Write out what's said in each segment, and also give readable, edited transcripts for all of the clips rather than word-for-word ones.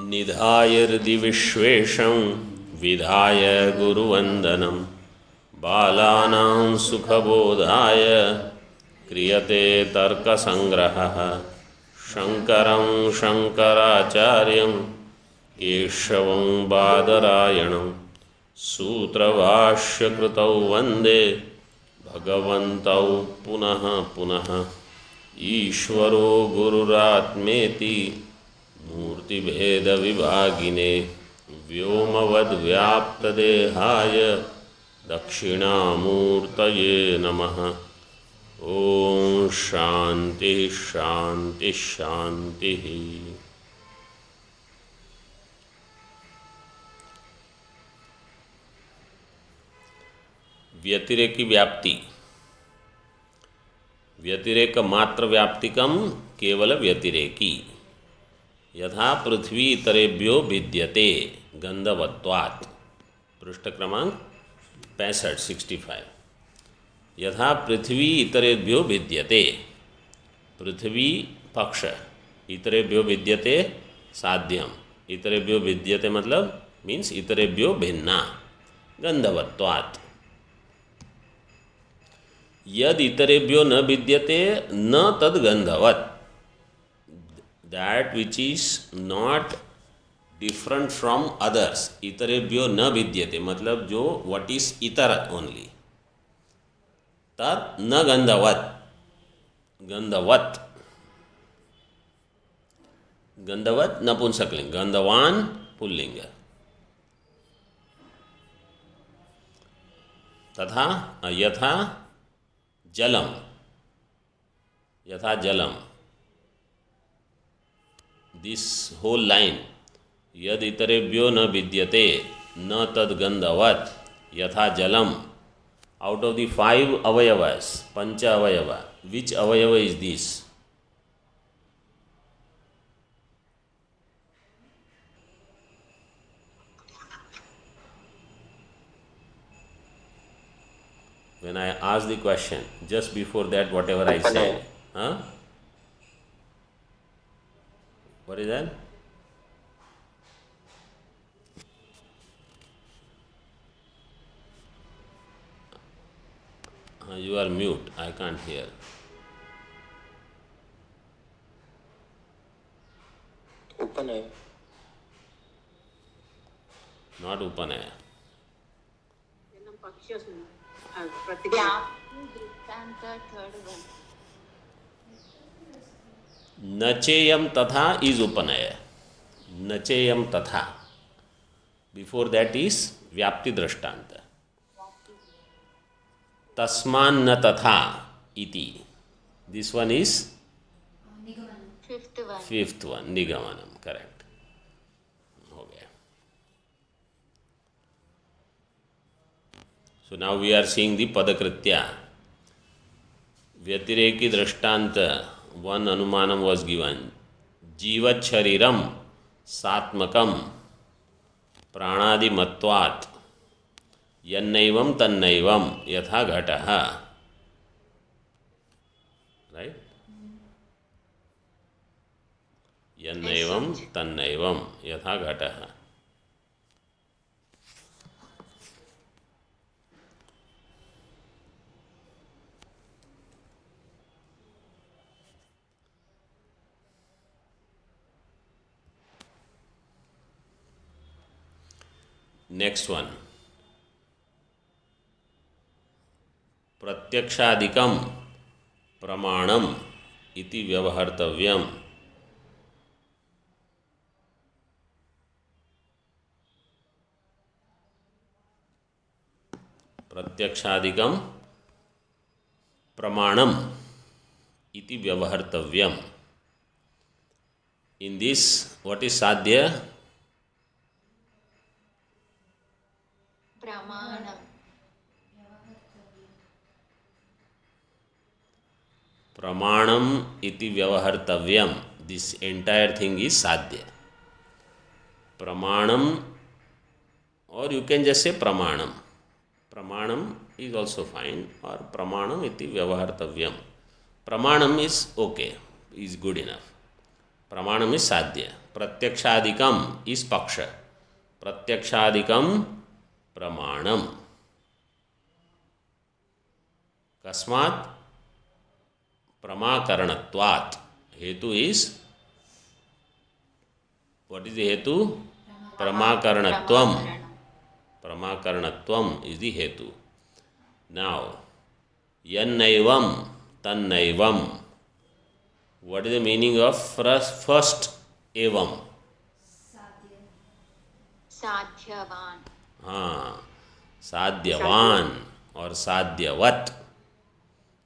निधाय हृदि विश्वेशं विधाय गुरुवंदनम बालानां सुखबोधाय क्रियते तर्कसंग्रहः शंकरं शंकराचार्यं केशवं बादरायणं सूत्रभाष्यकृतौ वन्दे भगवन्तौ पुनः पुनः ईश्वरो गुरुरात्मेति मूर्तिभेदविभागिने व्योमवद्व्याप्तदेहाय दक्षिणामूर्तये नमः। ओम शांति शांति शांति। व्यतिरेकी व्याप्ति व्यतिरेक मात्र व्याप्तिकम केवल व्यतिरेकी यथा पृथ्वी इतरेभ्यो भिद्यते गंधवत्वात्। पृष्ठ क्रमांक 65 यथा पृथ्वी इतरेभ्यो भिद्यते, पृथ्वी पक्ष, इतरेभ्यो भिद्यते साध्यम, इतरेभ्यो भिद्यते मतलब मीन्स इतरेभ्यो भिन्ना गंधवत्वात्। यद इतरेभ्यो न भिद्यते न तद गंधवत, that which is not different from others. इतरेभ्यो न भिद्यते मतलब जो व्हाट इज इतर ओनली, तद न गंधवत, गंधवत, गंधवत नपुंसकलिंग, गंधवान पुल्लिंग। तथा यथा जलम, यथा जलम, दिस होल लाइन, यद इतरेभ्यो न विद्यते न तद गंधवत यथा जलम। आउट ऑफ द 5 अवयवस, पंच अवयव, विच अवयव is this? When I asked the question, just before that whatever I said, huh? What is that? You are mute, I can't hear. Upanaya. Not Upanaya. Nacheyam tatha is Upanaya. Nacheyam tatha. Before that is Vyapti Drashtanta. Tasman na tatha iti. This one is fifth one, Nigamanam. Correct. हो गया. So now we are seeing the Padakritya. Vyatireki Drashtanta, one Anumanam was given. Jivat Shariram Satmakam Pranadi Matvat यन्नैवम तन्नैवम यथा घटः, right? यन्नैवम तन्नैवम यथा घटः। Next one, प्रत्यक्षादिकम प्रमाणम इति व्यवहर्तव्यम। प्रत्यक्षादिकम प्रमाणम इति व्यवहर्तव्यम। इन दिस व्हाट इज साध्य? प्रमाणम। प्रमाणम इति व्यवहर्तव्यम, दिस एंटायर थिंग इज साध्य। प्रमाणम, और यू कैन जस्ट से प्रमाणम, प्रमाणम इज ऑल्सो फाइन, और प्रमाणम इति व्यवहर्तव्यम। प्रमाणम is okay, is good enough, प्रमाणम इज साध्य, प्रत्यक्षादिकम इस पक्ष, प्रत्यक्षादिकम प्रमाणम, कस्मात् प्रमाकरणत्वात्, हेतु इज, व्हाट इज द हेतु? प्रमाकरणत्वम, प्रमाकरणत्वम इज द हेतु. नाउ यन्नैवम तन्नैवम, what is the meaning of first एवं? साध्यवान. हाँ, साध्यवान और साध्यवत.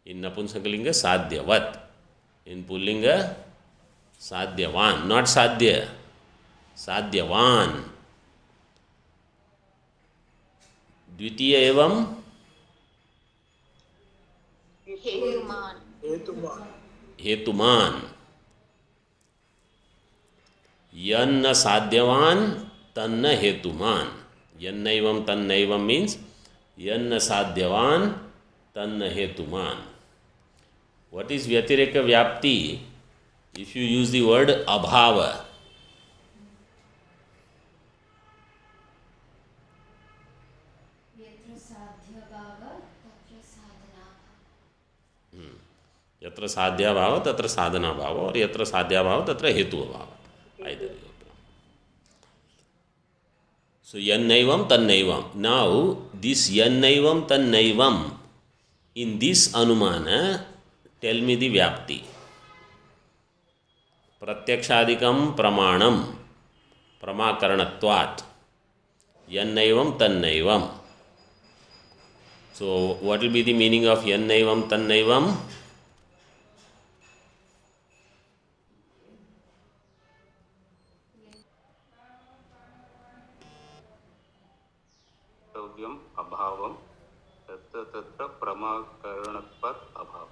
इन नपुंसकलिंग साध्यवत, इन पुल्लिंग साध्यवान, नॉट साध्य, साध्यवान. द्वितीय एवं हेतुमान. हेतुमान. यन्न साध्यवान तन्न हेतुमान. यन्नैवं तन्नैवं मीन्स यन्न साध्यवान तन्न हेतुमान. What is व्यतिरेक व्याप्ति? If you use the word abhava, यत्र साध्याभाव तत्र साधना भाव, और यत्र साध्याभाव तत्र हेतु अभाव. Either. So yannaivam tannaivam. Now this yannaivam tannaivam, in this anumana, tell me the vyapti. प्रत्यक्षादिकम प्रमाणम प्रमाकरणत्वात्, यन्नैवं तन्नैवं. So what will be the meaning of yannaivam tannaivam? अभावम तत्र तत्र प्रमाकरणत्वात् अभाव.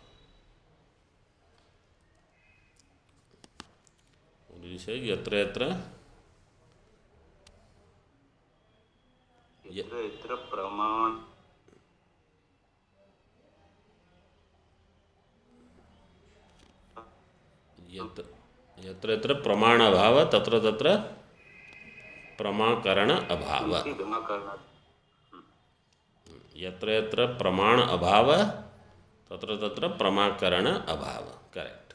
यत्र यत्र यत्र यत्र प्रमाण, यत्र यत्र प्रमाण अभाव तत्र तत्र प्रमाकरण अभाव. यत्र यत्र प्रमाण अभाव तत्र तत्र प्रमाकरण अभाव. Correct.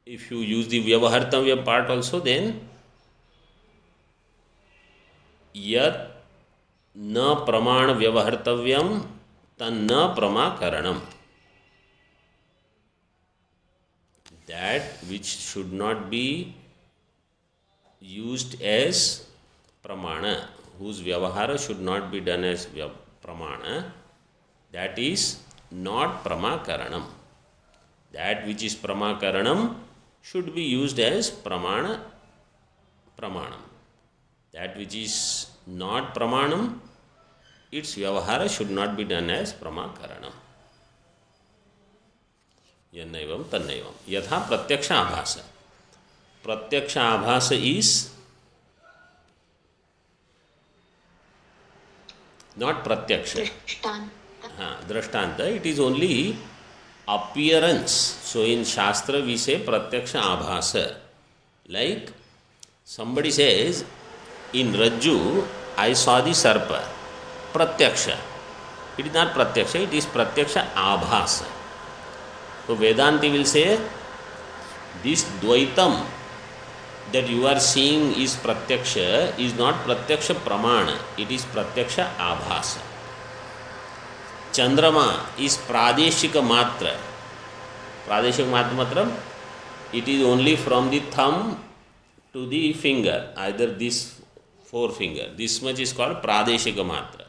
If you use the vyavahartavya part also, then yat न प्रमाण व्यवहर्तव्यम तन्न प्रमाकरणम. That which should not be used as pramana, whose vyavahara should not be done as pramana, that is not pramakaranam. That which is pramakaranam should be used as pramanam. That which is not pramanam, its vyavahara should not be done as pramakaranam. यन्नैवं तन्नैवं. यथा प्रत्यक्ष आभास. प्रत्यक्ष आभास is not प्रत्यक्ष. हाँ, दृष्टांत. It is only appearance. So in Shastra we say pratyaksh abhasa. Like somebody says, in Rajju I saw the sarpa. Pratyaksha. It is not pratyaksha, it is pratyaksha abhasa. So Vedanti will say, this dvaitam that you are seeing is pratyaksha is not pratyaksha pramana, it is pratyaksha abhasa. चंद्रमा is प्रादेशिक मात्र. प्रादेशिक मात्र मतलब it is only from the thumb to the finger, either this forefinger. This much is called pradeshika matra.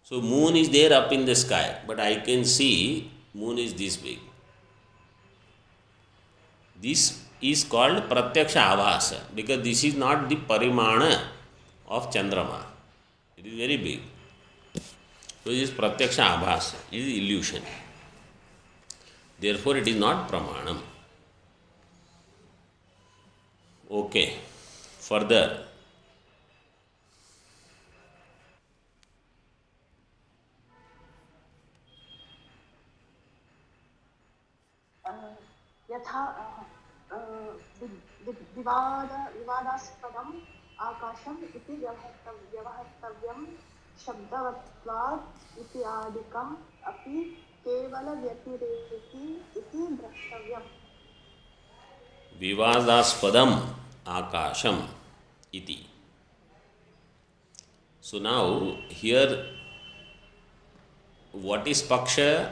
So moon is there up in the sky, but I can see moon is this big. This is called pratyaksha abhasa because this is not the parimana of Chandrama. It is very big. So it is pratyaksha abhasa, it is illusion. Therefore it is not pramanam. Okay, further. यथा विवादास्पदम् आकाशम् इति व्यवहर्तव्यं शब्दवत्वात् इति आदिकम् अपि केवलव्यतिरेकी इति द्रष्टव्यम्. विवादास्पदम आकाशम iti. So now here what is paksha?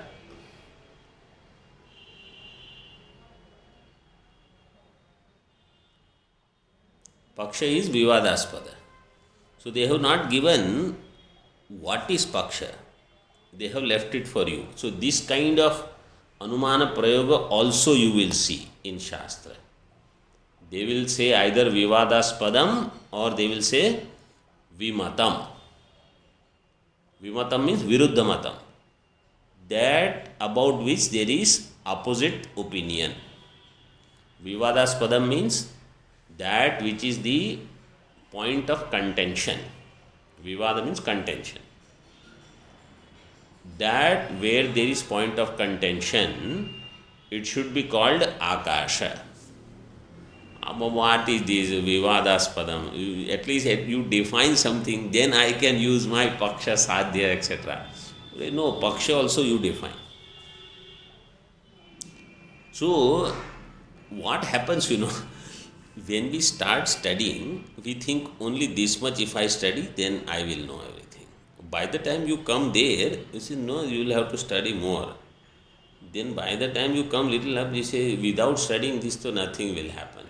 Paksha is vivadaspada. So they have not given what is paksha. They have left it for you. So this kind of anumana prayoga also you will see in Shastra. They will say either vivadaspadam or they will say vimatam. Vimatam means viruddhamatam. That about which there is opposite opinion. Vivadaspadam means that which is the point of contention. Vivada means contention. That where there is point of contention, it should be called akasha. What is this vivadaspadam? At least you define something, then I can use my paksha, sadhya, etc. No, paksha also you define. So, what happens, when we start studying, we think only this much if I study, then I will know everything. By the time you come there, you say, no, you will have to study more. Then by the time you come little up, you say, without studying this, so nothing will happen.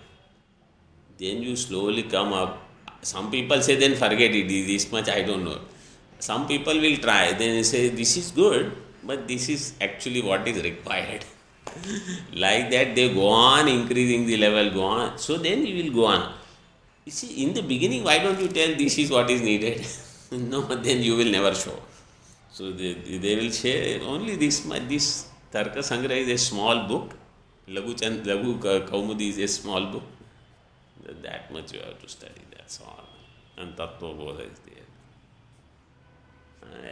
Then you slowly come up. Some people say, then forget it, this much I don't know. Some people will try, then say, this is good, but this is actually what is required. Like that, they go on increasing the level, go on. So then you will go on. You see, in the beginning, why don't you tell this is what is needed? No, then you will never show. So they will say, only this much, this Tarka Sangraha is a small book. Laghu Kaumudi is a small book. That much you have to study, that's all. And Tattva Bodha is there.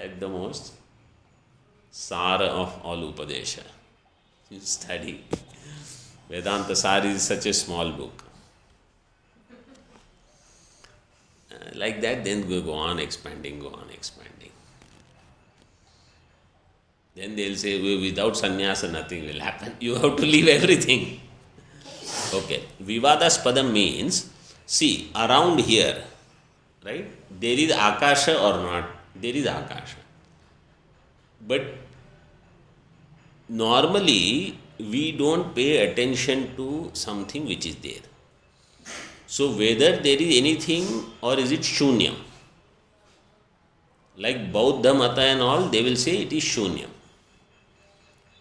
At the most, Sara of all Upadesha. You study. Vedanta Sara is such a small book. Like that, then go on expanding, Then they'll say, without sannyasa, nothing will happen. You have to leave everything. Okay. Vivadaspadam means, see, around here, right, there is akasha or not? There is akasha. But normally, we don't pay attention to something which is there. So, whether there is anything or is it shunyam? Like Bauddha Mata and all, they will say it is shunyam.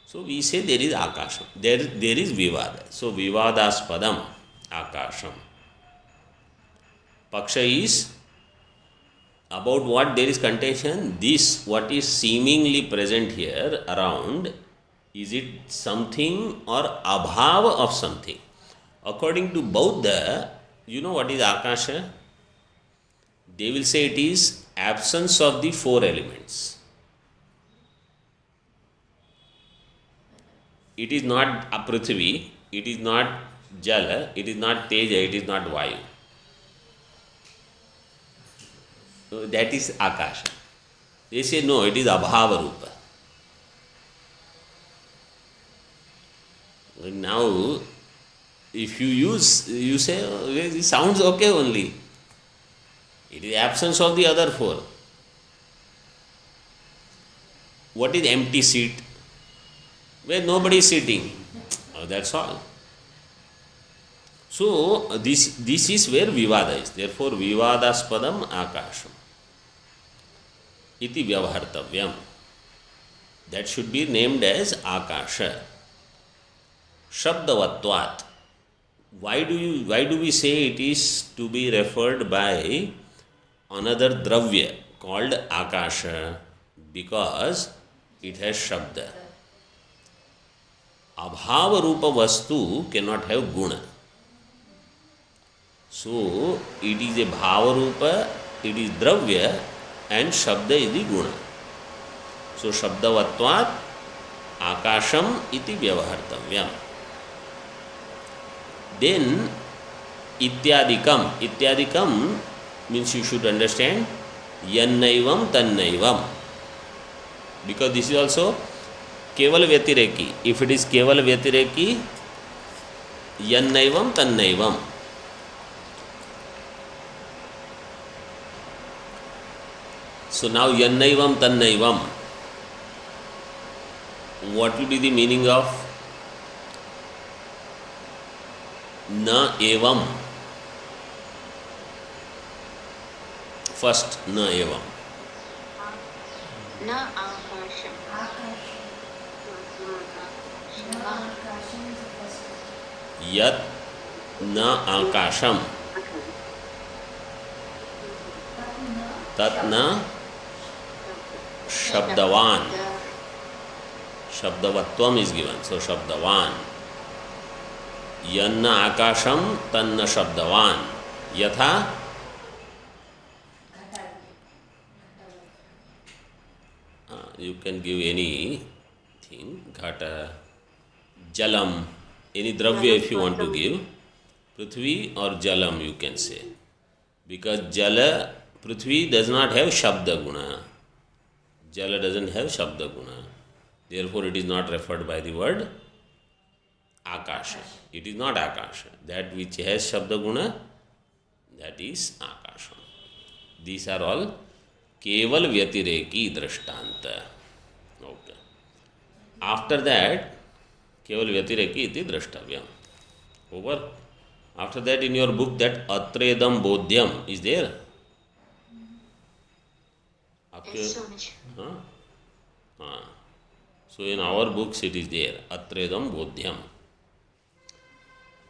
So, we say there is akasham. There is vivada. So, vivadaspadam, akasham. Paksha is about what there is contention. This, what is seemingly present here around, is it something or abhava of something? According to Bauddha, you know what is akasha? They will say it is absence of the four elements. It is not Prithvi, it is not Jala, it is not Teja, it is not Vayu. So that is Akasha. They say no, it is Abhava Rupa. Now, if you say, oh, it sounds okay only. It is absence of the other four. What is empty seat? Where nobody is sitting. Oh, that's all. So, this is where Vivada is. Therefore, Vivadaspadam Akasham. Iti Vyavahartavyam. That should be named as Akasha. Shabdavatvat. Why do we say it is to be referred by another dravya called Akasha? Because it has Shabda. Abhava Rupa Vastu cannot have Guna. So, it is a Bhava Rupa, it is Dravya, and Shabda is the Guna. So, Shabdavatvat Akasham iti Vyavahartavyam. Then ityadikam means you should understand yannaivam tannaivam, because this is also keval vyatireki. If it is keval vyatireki, yannaivam tannaivam. So now yannaivam tannaivam, what will be the meaning of na evam? First, na evam. न आकाशम Yat na akasham. Tat na shabdavan. Shabdavatvam is given. So shabdavan. Yanna akasham tanna shabdavan. Yatha you can give any thing, ghata, jalam, any dravya if you want to give, prithvi or jalam you can say. Because jala, prithvi does not have shabda guna. Jala doesn't have shabda guna. Therefore it is not referred by the word akasha. It is not akasha. That which has shabda guna, that is akasha. These are all keval vyatireki drishtanta. Okay. After that, keval vyatireki iti drashtavyam. Over. After that, in your book, that atredam bodhyam is there. Yes, Swamiji. Huh? So in our books it is there, atredam bodhyam.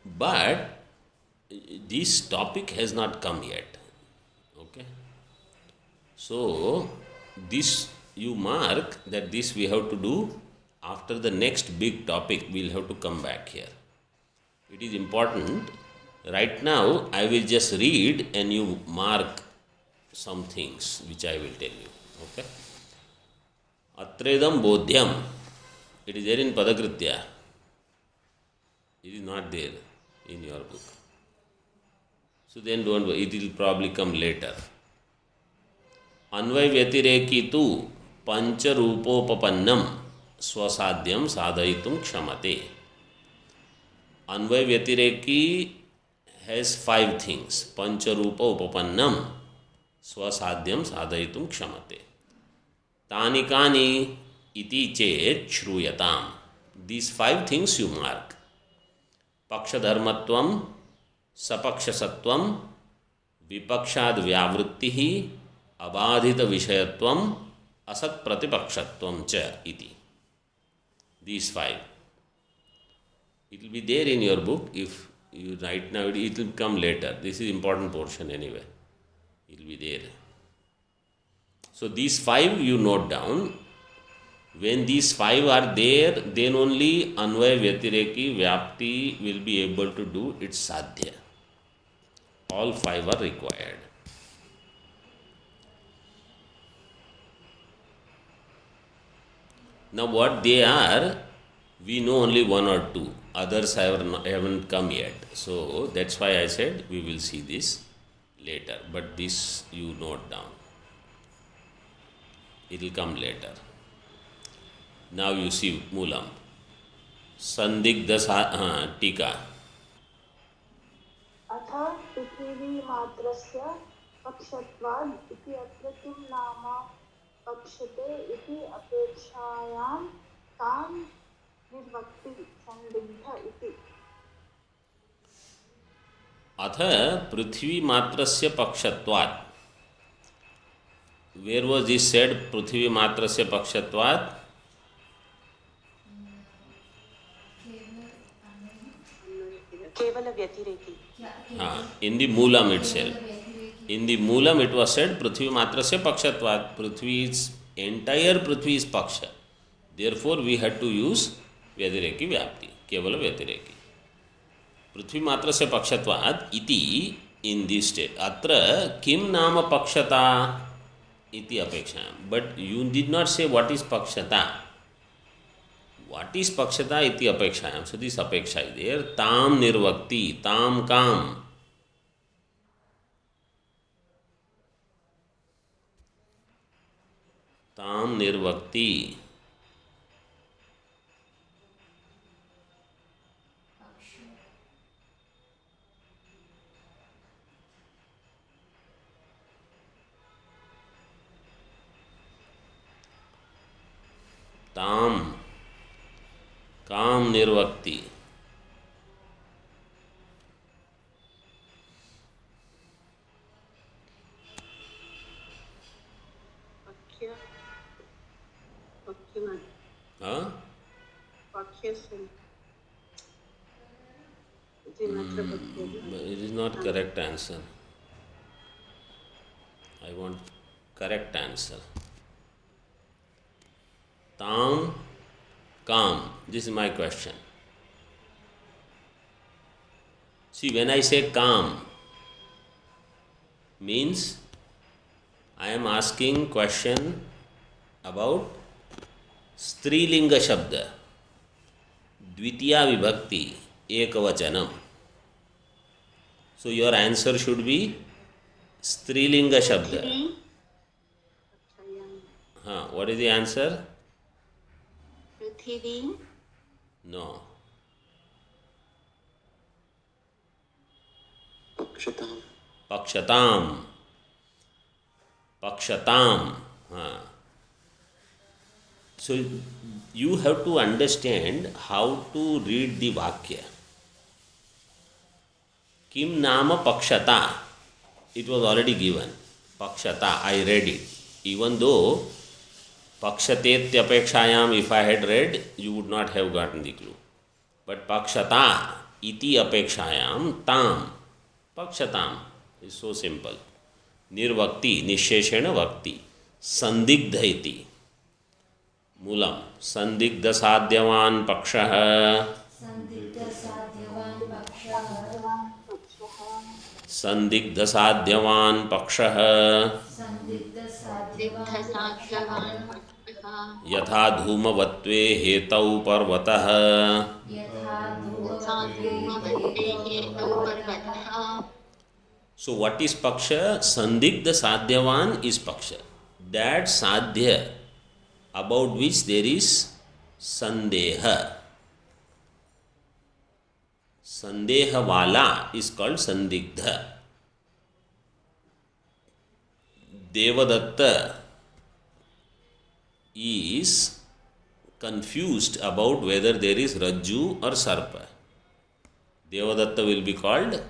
But this topic has not come yet. Okay. So this you mark that this we have to do after the next big topic. We'll have to come back here. It is important. Right now I will just read and you mark some things which I will tell you. Okay. Atredam bodhyam. It is there in Padakritya. It is not there in your book. So then don't worry, it will probably come later. अन्वय व्यतिरेकी तु पंचरूपोपपन्नम स्वसाध्यम साधयितुम क्षमते. अन्वय व्यतिरेकी has 5 things. पंचरूप उपपन्नम स्वसाध्यम साधयितुम क्षमते. तानि कानि इति चेत् श्रूयताम. These 5 things you mark. पक्षधर्मत्वम, सपक्षसत्वम, विपक्षाद व्यावृत्तिः, अबाधित विषयत्वम, असत प्रतिपक्षत्वम च इति. These 5. It will be there in your book. If you write now, it will come later. This is important portion anyway. It will be there. So these 5 you note down. When these 5 are there, then only Anvaya Vyatireki Vyapti will be able to do its sadhya. All 5 are required. Now what they are, we know only 1 or 2. Others haven't come yet. So that's why I said we will see this later. But this you note down. It will come later. Now you see Moolam. Sandigdha टीका. अथ पृथिवीमात्रस्य पक्षत्वाद् इति अत्र किं नाम पक्षते इति अपेक्षायां तान् निर्वक्ति संदिग्ध इति. अथ पृथ्वी मात्रस्य पक्षत्वात्. Where was this said? पृथ्वी मात्रस्य पक्षत्वात्. केवल व्यतिरेकी. In the Moolam itself. In the Moolam it was said Prithvi Matrasya Pakshatvat. Prithvi is entire Prithvi is Paksha. Therefore we had to use Vyatireki Vyapti. Kevala Vyatireki. Prithvi Matrasya Pakshatvat iti in this state. Atra kim nama Pakshata iti apeksha. But you did not say what is Pakshata. What is pakshata iti apekshayam? So this apeksha is there. Tam nirvakti, tam kam. Tam nirvakti. ताम काम निर्वक्ति वाक्य वाक्य मान हाँ वाक्य से जी मात्र वाक्य it is not correct answer. I want correct answer. Tam kam. This is my question. See, when I say kam, means I am asking question about स्त्रीलिंग शब्द द्वितीया विभक्ति एकवचनम. So your answer should be स्त्रीलिंग शब्द. हाँ, what is the answer? पृथिवी. No. पक्षताम. पक्षताम. पक्षताम. हाँ. So you have to understand how to read the vakya. Kim nama pakshata. It was already given. Pakshata, I read it. Even though pakshatetyapekshayam, if I had read, you would not have gotten the clue. But pakshata iti apekshayam tam. Pakshatam is so simple. Nirvakti, nisheshena vakti. Sandigdha iti. Moolam संदिग्ध साध्यवान पक्षः. संदिग्ध साध्यवान पक्षः यथा धूमवत्वे हेतौ पर्वतः. So what is paksha? Sandigdha sadhyavan is paksha. That sadhya about which there is sandeha. Sandeha wala is called sandigdha. Devadatta is confused about whether there is Rajju or Sarpa. Devadatta will be called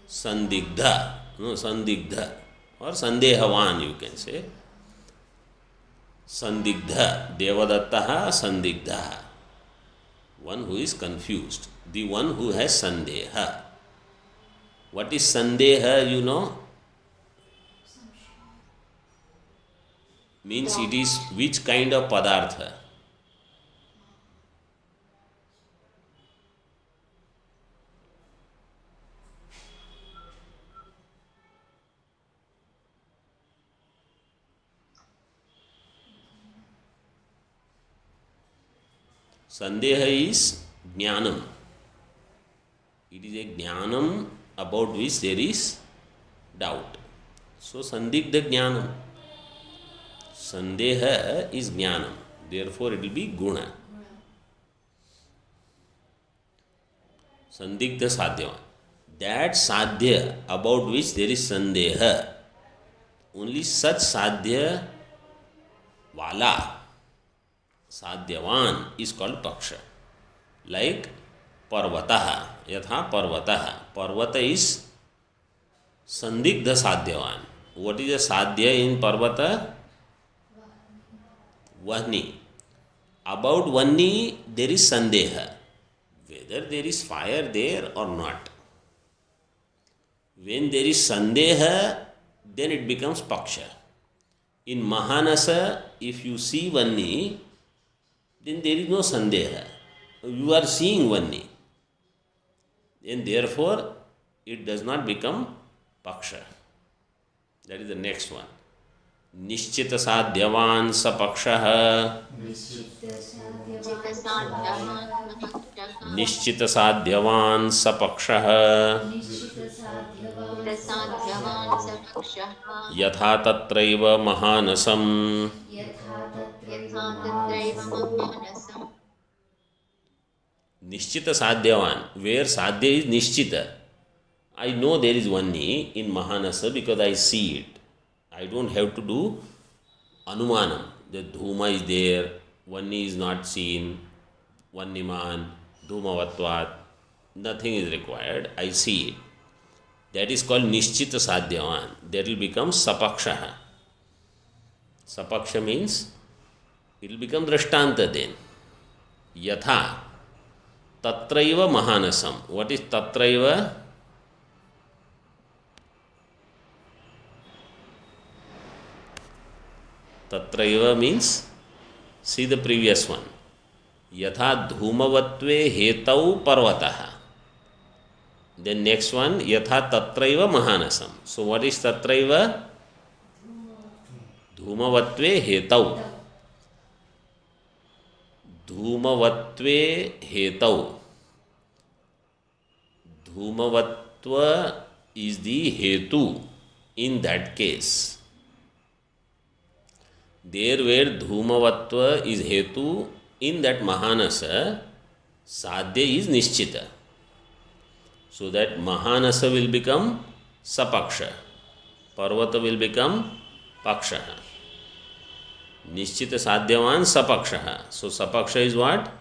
Sandigdha. No, Sandigdha or Sandehavan you can say. Sandigdha, Devadattaha Sandigdha. One who is confused. The one who has Sandeha. What is Sandeha, you know? Means it is which kind of padartha? Sandeha is jnanam. It is a jnanam about which there is doubt. So sandigdha jnanam. Sandeha is jnanam. Therefore it will be guna. Sandigdha sadhyavan. That sadhya about which there is sandeha, only such sadhya wala, sadhyavan is called paksha. Like parvataha, yatha parvataha. Parvata is sandigdha sadhyavan. What is a sadhya in parvata? Vahni. About Vahni there is sandeha, whether there is fire there or not. When there is sandeha, then it becomes paksha. In Mahanasa, if you see Vahni, then there is no sandeha. You are seeing Vahni. And therefore, it does not become paksha. That is the next one. निश्चित साध्यवान सपक्षः निश्चित साध्यवान सपक्षः यथा तत्रैव महानसम् निश्चित साध्यवान, where sadhya is nishchita. I know there is Vanni in Mahanasa because I see it. I don't have to do anumanam. The dhuma is there, Vanni is not seen, Vanniman, dhumavatvat, nothing is required. I see it. That is called nishchita sadhyavan. That will become sapakshaha. Sapaksha means it will become drashtanta then. Yatha tatraiva mahanasam. What is tatraiva? Tatraiva means, see the previous one. Yatha dhumavatve hetau parvataha. Then next one, yatha tatraiva mahanasam. So what is tatraiva? Dhumavatve hetau. Dhumavatve hetau. Dhumavatva is the hetu in that case. There where dhumavatva is hetu, in that mahanasa, sadhya is nishchita. So that mahanasa will become sapaksha. Parvata will become pakshaha. Nishchita sadhyavan sapakshaha. So sapaksha is what?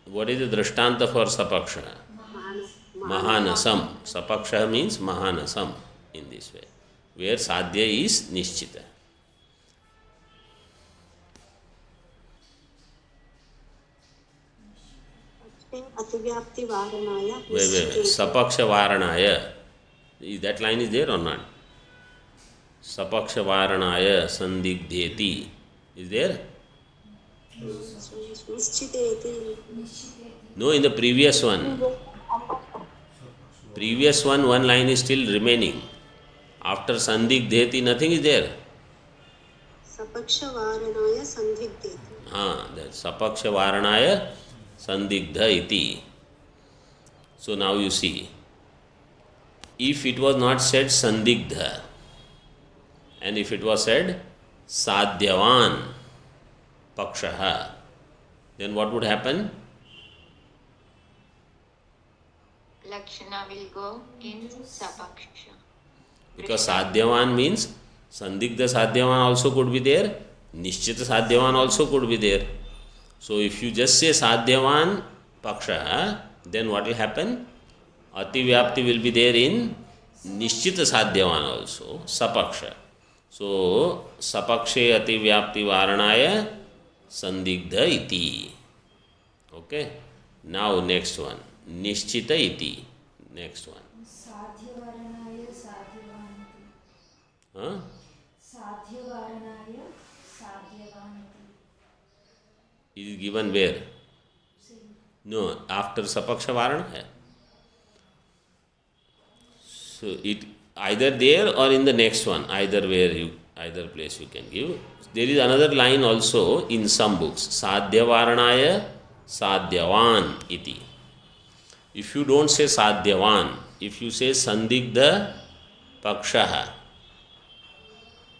What is the drishtanta for sapaksha? Mahanasam. Sapaksha means mahanasam in this way, where sadhya is nishchita. अतिव्याप्ति वारणाय Wait. Sapaksha varanaya. That line is there or not? Sapaksha varanaya sandigdheti. Is there? निश्चितेति No, in the previous one. Previous one line is still remaining. After sandigdheti, nothing is there. सपक्ष वारणाय संदिग्धेति That sapaksha varanaya sandigdha iti. So now you see, if it was not said sandigdha, and if it was said sadhyavan pakshaha, then what would happen? Lakshana will go in sapaksha. Because sadhyavan means sandigdha sadhyavan also could be there, nishchita sadhyavan also could be there. So if you just say sadhyavan paksha, then what will happen? Ativyapti will be there in nishchita sadhyavan also, sapaksha. So sapakshe ativyapti varanaya sandigdha iti. Okay. Now next one. Nishchita iti. Next one. साध्यवारणाय साध्यवानति Huh? साध्यवारणाय साध्यवानति It is given where? No, after sapaksha varana hai. So it either there or in the next one, either place you can give. There is another line also in some books. Sadhya varanaya sadhyavan iti. If you don't say sadhyavan, if you say sandigdha pakshaha,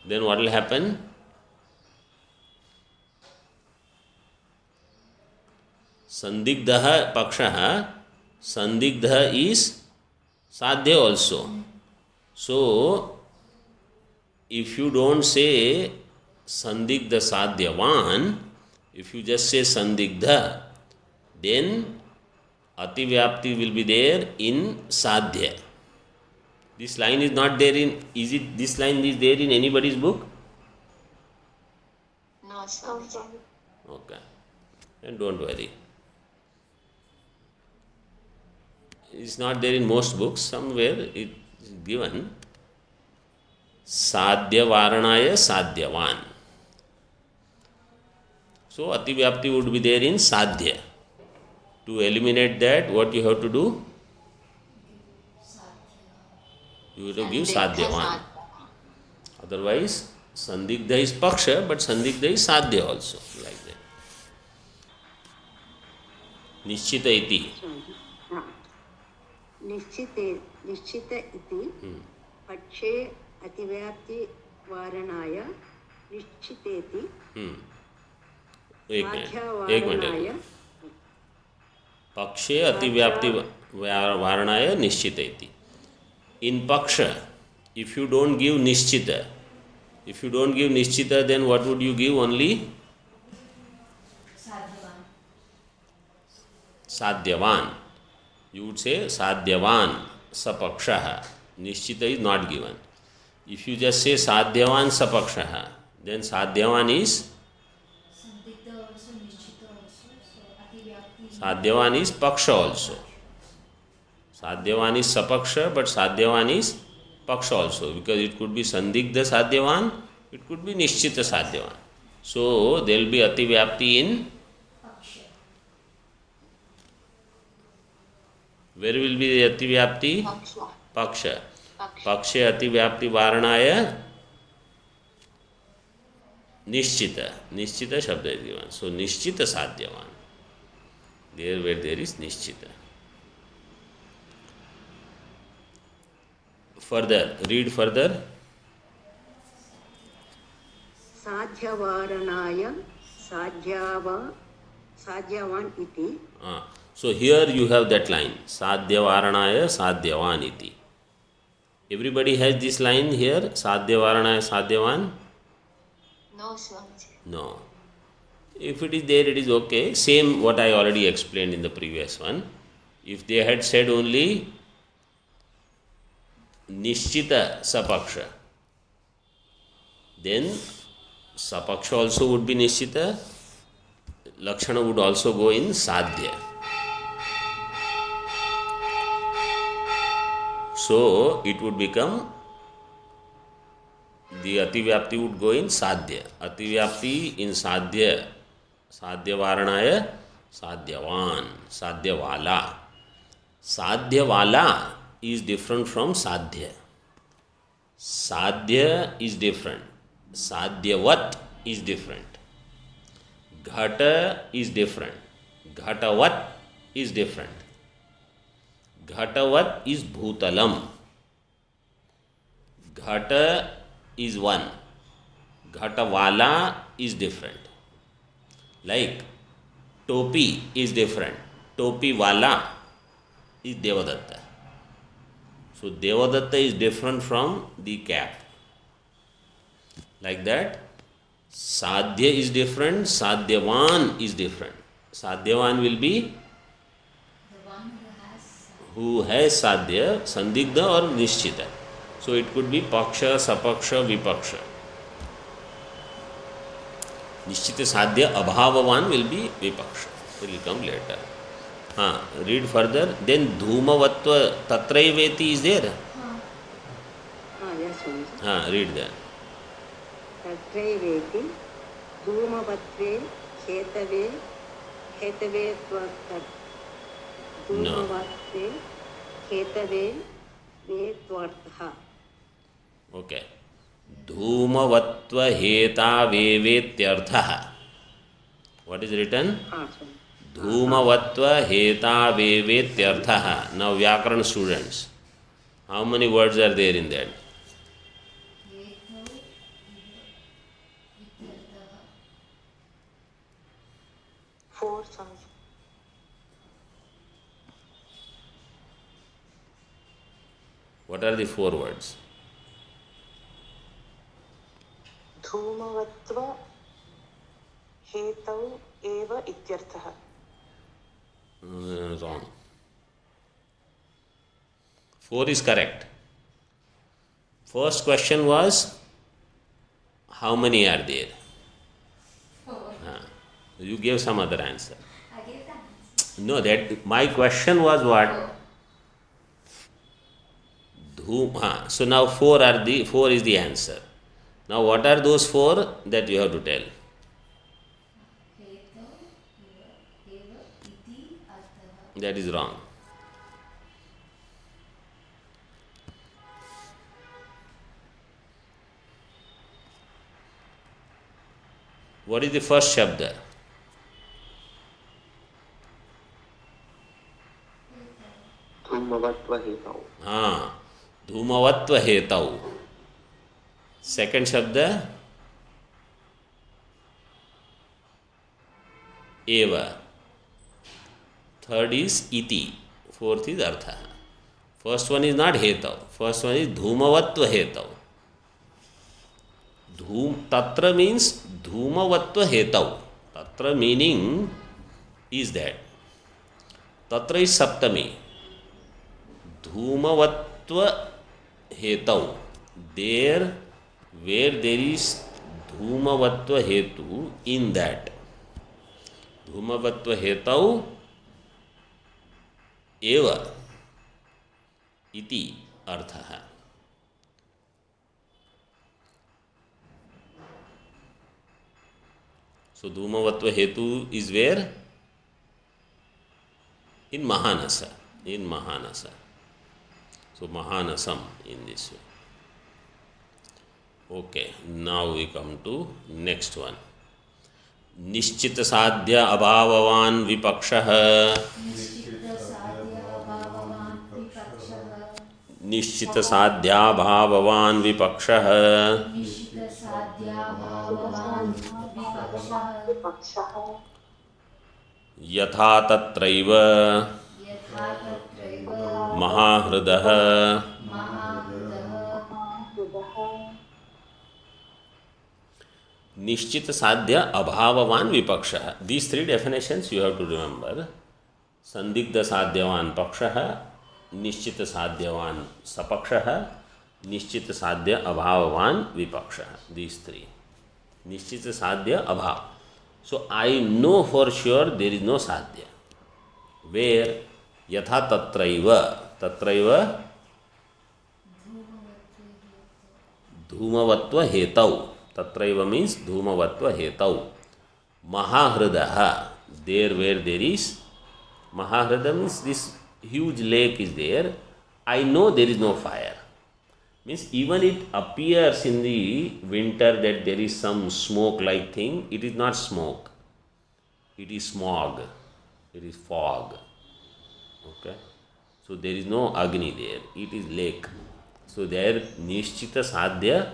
then what will happen? Sandigdha pakshaha, sandigdha is sadhya also. So, if you don't say sandigdha sadhyavan, if you just say sandigdha, then ativyapti will be there in sadhya. This line is not there in, this line is there in anybody's book? No, Swamiji. Okay. And don't worry. It's not there in most books. Somewhere it is given. Sadhya varanaya sadhyavan. So ativyapti would be there in sadhya. To eliminate that, what you have to do? You have to give sadhyavan. Otherwise, sandigdha is paksha, but sandigdha is sadhya also, like that. Nishchita iti. हा. निश्चित इति पक्षे अतिव्याप्तिवारणाय निश्चितेति एक minute साध्यवारणाय पक्षे अतिव्याप्ति वारणाय निश्चित इति. In paksha, if you don't give nishchita, then what would you give? Only Sadhyavan. sadhyavan. You would say sadhyavan sapakshaha. Nishchita is not given. If you just say sadhyavan sapakshaha, then sadhyavan is Sandigdha also, Nishchita also. So Ativyapti. sadhyavan is paksha also. Sadhyavan is sapaksha, but sadhyavan is paksha also, because it could be sandigdha sadhyavan, it could be nishchita sadhyavan. So there will be ativyapti in. Paksha. Where will be the ativyapti? Paksha. Paksha. Paksha. Pakshe ativyapti varanaya nishchita. Nishchita shabda is given. So nishchita sadhyavan. There where there is nishchita. Further, read further. साध्यवारणाय साध्यवान् इति So here you have that line. Sadhyavaranaya sadhyavan iti. Everybody has this line here. Sadhyavaranaya sadhyavan? No, Swamiji. No. If it is there, it is okay. Same what I already explained in the previous one. If they had said only Nishchita sapaksha, then sapaksha also would be Nishchita. Lakshana would also go in sadhya. So it would become, the ativyapti would go in sadhya. Ativyapti in sadhya. Sadhyavaranaya sadhyavan. Sadhyavala. Sadhyavala is different from sadhya. Sadhya is different. Sadhyavat is different. Ghata is different. Ghatavat is different. Ghatavat is bhutalam. Ghata is one. Ghatavala is different. Like topi is different. Topi wala is Devadatta. So Devadatta is different from the cap. Like that, Sadhya is different, Sadhyavan is different. Sadhyavan will be The one who has who has Sadhya, Sandigdha or Nishchita. So it could be Paksha, Sapaksha, Vipaksha. Nishchita Sadhya Abhavavan will be Vipaksha. It will come later. Read further. Then Dhumavatva Tatraiveti is there. yes, Swamiji. Read that. तत्रैवेति धूमवत्वे हेतवे धूमवत्वे हेतवे वे त्वर्थः Okay. Dhumavatva heta vevetyartha. What is written? Dhumavatva heta vevetyartha. Now Vyakaran students. How many words are there in that? Hetav ityartha. 4, Swamiji. What are the 4 words? धूमवत्व हेतौ एव इत्यर्थः. Wrong. 4 is correct. First question was, how many are there? 4. You gave some other answer. I gave the answer. No, that my question was what? So now 4 is the answer. Now what are those 4 that you have to tell? Hetav eva iti artha. That is wrong. What is the first shabda? धूमवत्व हेतौ. हाँ, धूमवत्व हेतौ. Second shabda eva. Third is iti. Fourth is artha. First one is not hetau. First one is dhoomavatva hetau. Tatra means dhoomavatva hetau. Tatra meaning is that. Tatra is saptami. Dhoomavatva hetau. There where there is dhoomavatva hetu, in that. Dhoomavatva hetau eva इति अर्थः. So धूमवत्व हेतु is where? In Mahanasa. In Mahanasa. So Mahanasam in this way. Okay, now we come to next one. निश्चित साध्य अभाववान विपक्षः. निश्चित साध्याभाववान विपक्षः. यथा तत्रैव महाहृदः. निश्चित साध्य अभाववान विपक्षः. These three definitions you have to remember. संदिग्ध साध्यवान पक्षः, निश्चित साध्यवान सपक्षः, निश्चित साध्य अभाववान विपक्षः. These three. निश्चित साध्य अभाव. So I know for sure there is no sadhya. Where यथा तत्रैव. तत्रैव धूमवत्व हेतौ. तत्रैव means धूमवत्व हेतौ. महाहृदः. There where there is. Mahahrada means this huge lake is there. I know there is no fire. Means even it appears in the winter that there is some smoke like thing. It is not smoke. It is smog. It is fog. Okay. So there is no Agni there. It is lake. So there Nishchita Sadhya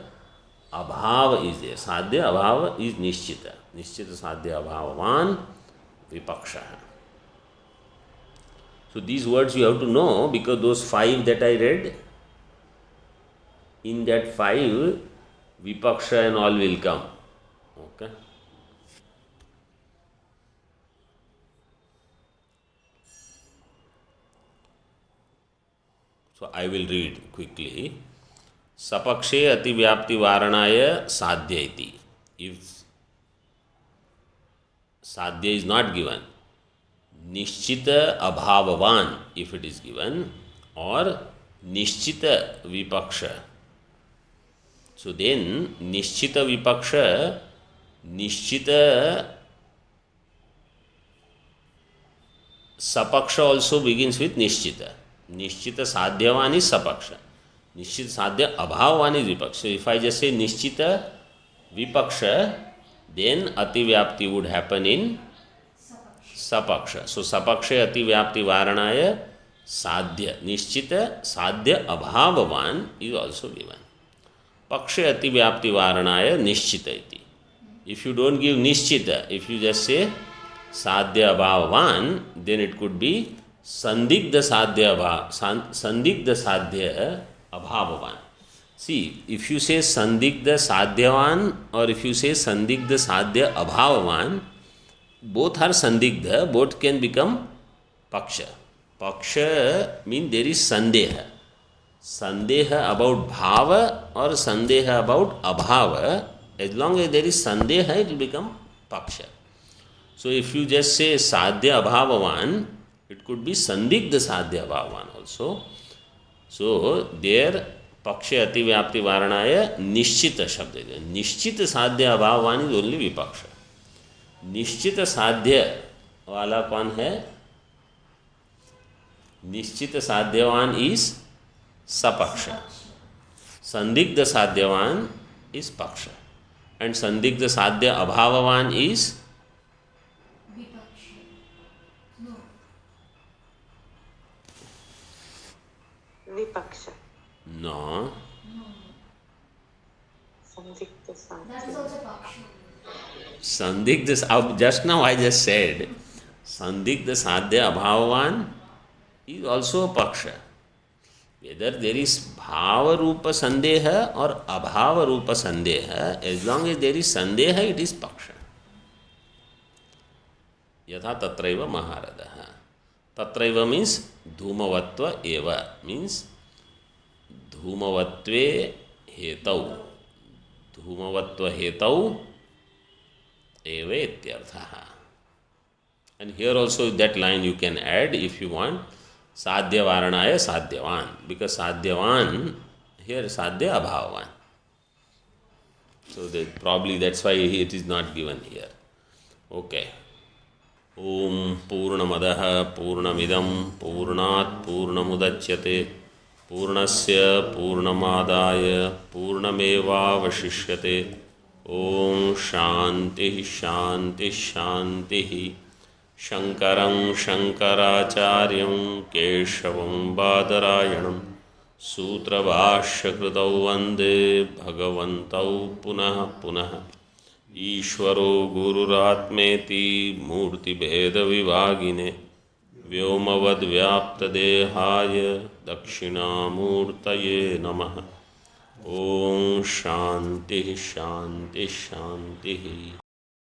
Abhava is there. Sadhya Abhava is Nishchita. Nishchita Sadhya Abhavavan Vipaksha. So these words you have to know because those 5 that I read, in that 5 Vipaksha and all will come. Okay. So I will read quickly. Sapakshe ativyapti varanaya sadhya iti. If sadhya is not given, Nishchita abhavavan if it is given, or Nishchita vipaksha. So then Nishchita vipaksha, Nishchita sapaksha also begins with Nishchita. Nishchita sadhyavan is sapaksha. Nishchita sadhya abhavavan is vipaksha. So if I just say Nishchita vipaksha, then ativyapti would happen in sapaksha. So sapaksha ativyapti varanaya sadhya. Nishchita sadhya abhavavan is also given. Paksha ativyapti varanaya nishchita iti. If you don't give nishchita, if you just say sadhya abhavavan, then it could be sandigdha sadhya abhavavan. See, if you say sandigdha sadhyavan or if you say sandigdha sadhya abhavavan, both are sandigdha, both can become paksha. Paksha means there is sandeha. Sandeha about bhava or sandeha about abhava. As long as there is sandeha, it will become paksha. So if you just say sadhya abhavavan, it could be sandigdha sadhya abhavavan also. So there paksha ativyapti varanaya nishchita shabda. Nishchita sadhya abhavavan is only vipaksha. निश्चित साध्य वाला कौन है? निश्चित साध्यवान is सपक्ष. संदिग्ध साध्यवान is पक्ष. and Sandigdha Sadhya Abhavavan is Vipaksha. No. Vipaksha. no. Sandigdha That is Sadhya. also Paksha. Sandigdha, just now I just said, Sandigdha Sadhya Abhavavan is also a Paksha. Whether there is Bhava Rupa Sandeha or Abhava Rupa Sandeha, as long as there is Sandeha, it is Paksha. Yatha Tatraiva Maharadaha. Tatraiva means Dhumavatva Eva, means Dhumavatve Hetau. Dhumavatva Hetau Eva Ityarthaha. And here also that line you can add if you want. Sadhya Varanaya Sadhyavan. Because Sadhyavan, here Sadhya Abhavavan. So probably that's why it is not given here. Okay. Om Purnamadaha Purnamidam Purnat Purnamudachyate Purnasya Purnamadaya Purnameva Vashishyate. Om Shanti Shanti Shanti. Shankaram Shankaracharyam Keshavam Badarayanam Sutrabhashyakritau Vande Bhagavantau Punah Punah Ishvaro Gururatmeti Murti Bheda Vivagine Vyomavad Vyapta Dehaya Dakshinamurtaye Namaha. Om Shanti Shanti Shanti.